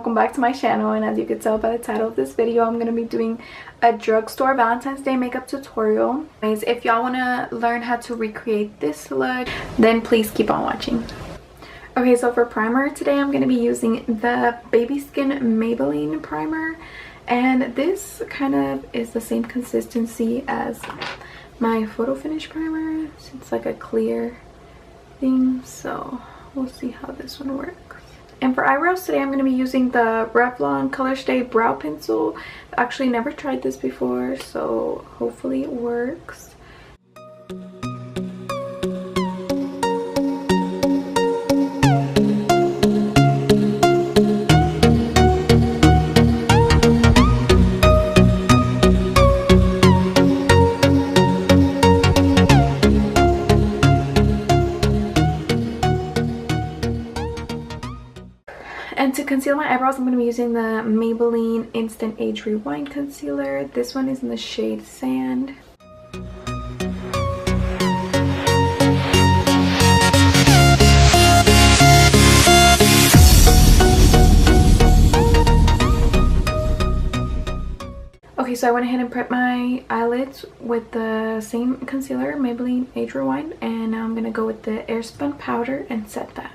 welcome back to my channel. And as you can tell by the title of this video, I'm going to be doing a drugstore Valentine's Day makeup tutorial. If y'all want to learn how to recreate this look, then please keep on watching. Okay, so for primer today, I'm going to be using the Baby Skin Maybelline primer, and this kind of is the same consistency as my photo finish primer. So it's like a clear thing, so we'll see how this one works. And for eyebrows today, I'm going to be using the Revlon Color Stay Brow Pencil. I've actually never tried this before, so hopefully it works. And to conceal my eyebrows, I'm going to be using the Maybelline Instant Age Rewind Concealer. This one is in the shade Sand. Okay, so I went ahead and prepped my eyelids with the same concealer, Maybelline Age Rewind, and now I'm going to go with the Airspun powder and set that.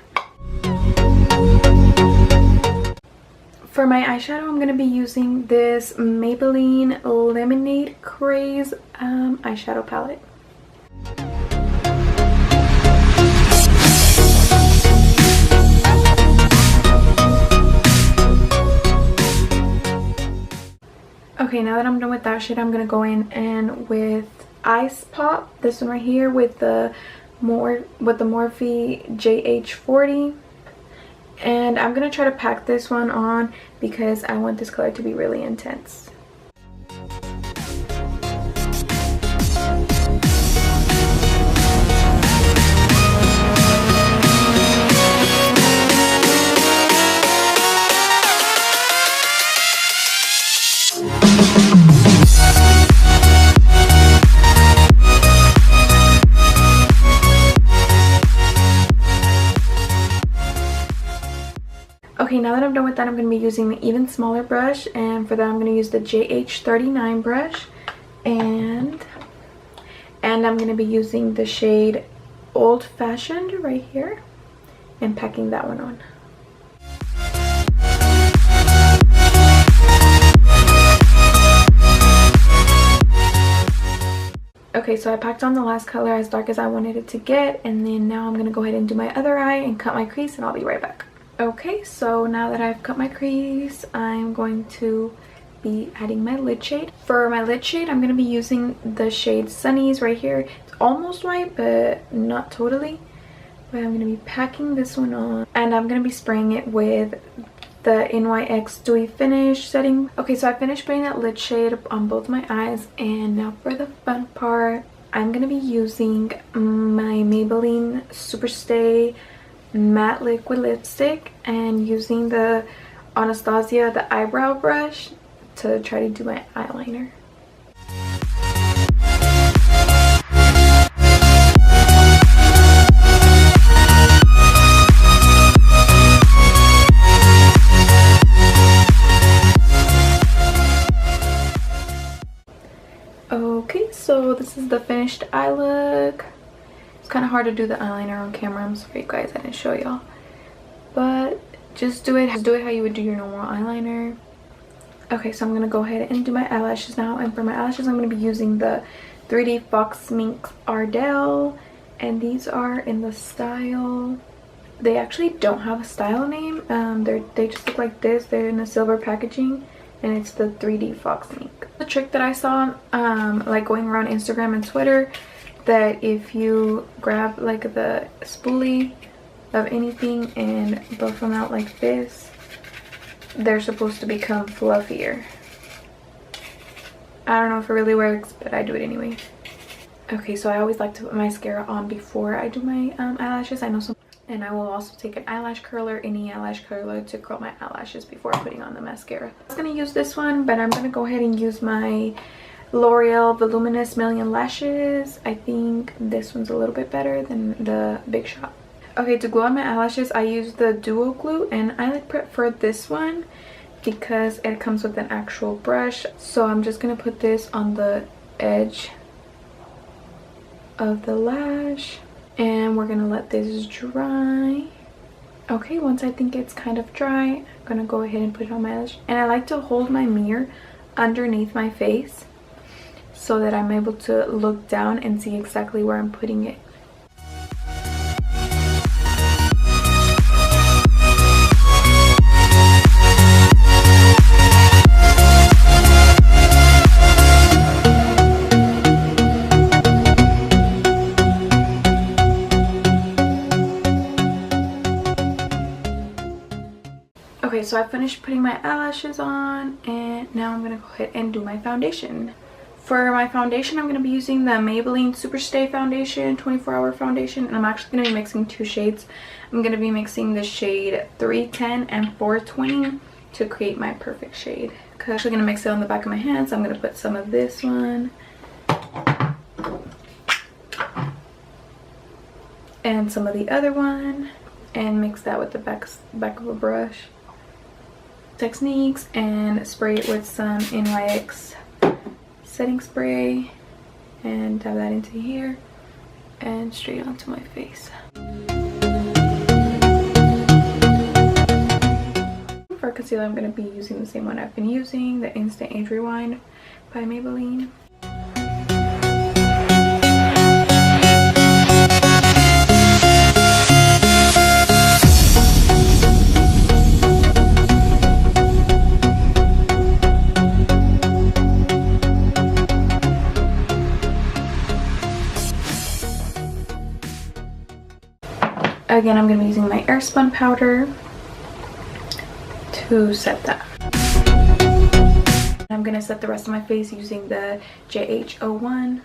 For my eyeshadow, I'm going to be using this Maybelline Lemonade Craze eyeshadow palette. Okay, now that I'm done with that shade, I'm going to go in and with Ice Pop, this one right here with the Morphe JH40. And I'm going to try to pack this one on because I want this color to be really intense. Okay, now that I'm done with that, I'm going to be using an even smaller brush, and for that I'm going to use the JH39 brush, and I'm going to be using the shade Old Fashioned right here and packing that one on. Okay, so I packed on the last color as dark as I wanted it to get, and then now I'm going to go ahead and do my other eye and cut my crease, and I'll be right back. Okay, so now that I've cut my crease, I'm going to be adding my lid shade. For my lid shade, I'm going to be using the shade Sunnies right here. It's almost white, but not totally. But I'm going to be packing this one on, and I'm going to be spraying it with the NYX Dewy finish setting. Okay, so I finished putting that lid shade on both my eyes, and now for the fun part, I'm going to be using my Maybelline Superstay matte liquid lipstick and using the Anastasia the eyebrow brush to try to do my eyeliner. Okay, so this is the finished eye look. It's kind of hard to do the eyeliner on camera. I'm sorry guys, I didn't show y'all, but just do it how you would do your normal eyeliner. Okay, so I'm gonna go ahead and do my eyelashes now, and for my eyelashes I'm gonna be using the 3D Fox Mink Ardell, and these are in the style, they actually don't have a style name. They just look like this. They're in a silver packaging, and it's the 3D Fox Mink. The trick that I saw like going around Instagram and Twitter, that if you grab like the spoolie of anything and buff them out like this, they're supposed to become fluffier. I don't know if it really works, but I do it anyway. Okay, so I always like to put mascara on before I do my eyelashes. I know some, and I will also take an eyelash curler, any eyelash curler, to curl my eyelashes before putting on the mascara. I was gonna use this one, but I'm gonna go ahead and use my L'Oreal Voluminous Million Lashes. I think this one's a little bit better than the Big Shot. Okay, to glue on my eyelashes, I use the Duo Glue, and I like prefer this one because it comes with an actual brush. So I'm just gonna put this on the edge of the lash, and we're gonna let this dry. Okay, once I think it's kind of dry, I'm gonna go ahead and put it on my lash. And I like to hold my mirror underneath my face so that I'm able to look down and see exactly where I'm putting it. Okay, so I finished putting my eyelashes on, and now I'm gonna go ahead and do my foundation. For my foundation, I'm gonna be using the Maybelline Superstay foundation, 24-hour foundation, and I'm actually gonna be mixing two shades. I'm gonna be mixing the shade 310 and 420 to create my perfect shade. I'm actually gonna mix it on the back of my hand, so I'm gonna put some of this one and some of the other one, and mix that with the back of a brush techniques, and spray it with some NYX setting spray and dab that into here and straight onto my face. For concealer, I'm going to be using the same one I've been using, the Instant Age Rewind by Maybelline. Again, I'm going to be using my Airspun powder to set that. I'm going to set the rest of my face using the JH01.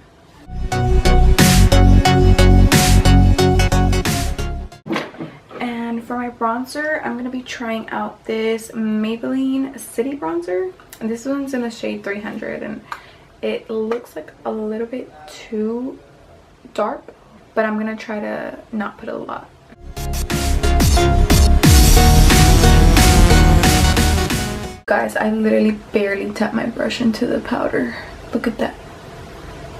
And for my bronzer, I'm going to be trying out this Maybelline City Bronzer. And this one's in the shade 300, and it looks like a little bit too dark, but I'm going to try to not put a lot. Guys, I literally barely tap my brush into the powder. Look at that.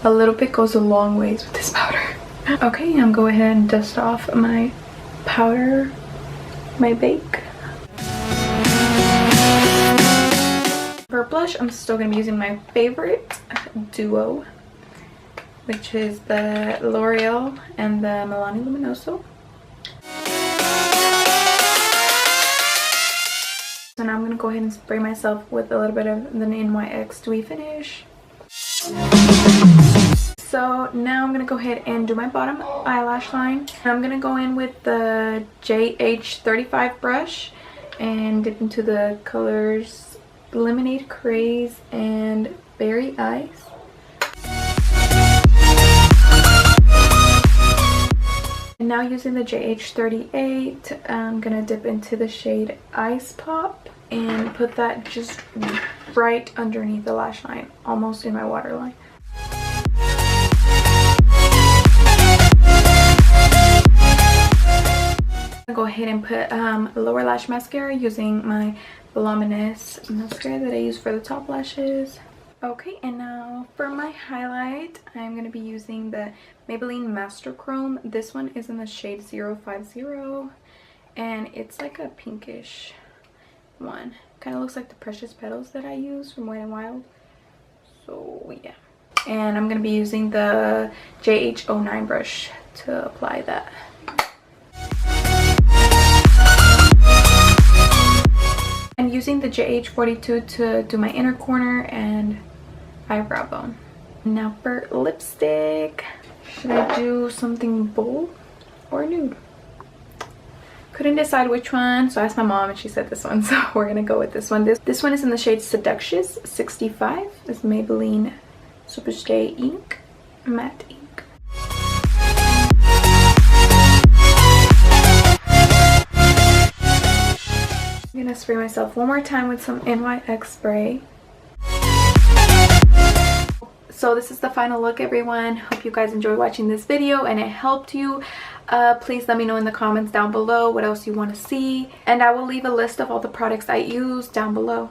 A little bit goes a long ways with this powder. Okay, I'm going ahead and dust off my powder, my bake. For blush, I'm still going to be using my favorite duo, which is the L'Oreal and the Milani Luminoso. So now I'm going to go ahead and spray myself with a little bit of the NYX Dewy finish. So now I'm going to go ahead and do my bottom eyelash line. I'm going to go in with the JH35 brush and dip into the colors Lemonade, Craze, and Berry Eyes. And now using the JH38, I'm going to dip into the shade Ice Pop and put that just right underneath the lash line, almost in my waterline. I'll go ahead and put lower lash mascara using my Voluminous mascara that I use for the top lashes. Okay, and now for my highlight, I'm going to be using the Maybelline Master Chrome. This one is in the shade 050, and it's like a pinkish one. Kind of looks like the Precious Petals that I use from Wet n Wild. So yeah. And I'm going to be using the JH09 brush to apply that. I'm using the JH42 to do my inner corner and eyebrow bone. Now for lipstick, should I do something bold or nude? Couldn't decide which one, so I asked my mom and she said this one, so we're gonna go with this one. This one is in the shade Seductious 65. It's Maybelline Superstay ink, matte ink. I'm gonna spray myself one more time with some NYX spray. So this is the final look, everyone. Hope you guys enjoyed watching this video and it helped you. Please let me know in the comments down below what else you want to see, and I will leave a list of all the products I use down below.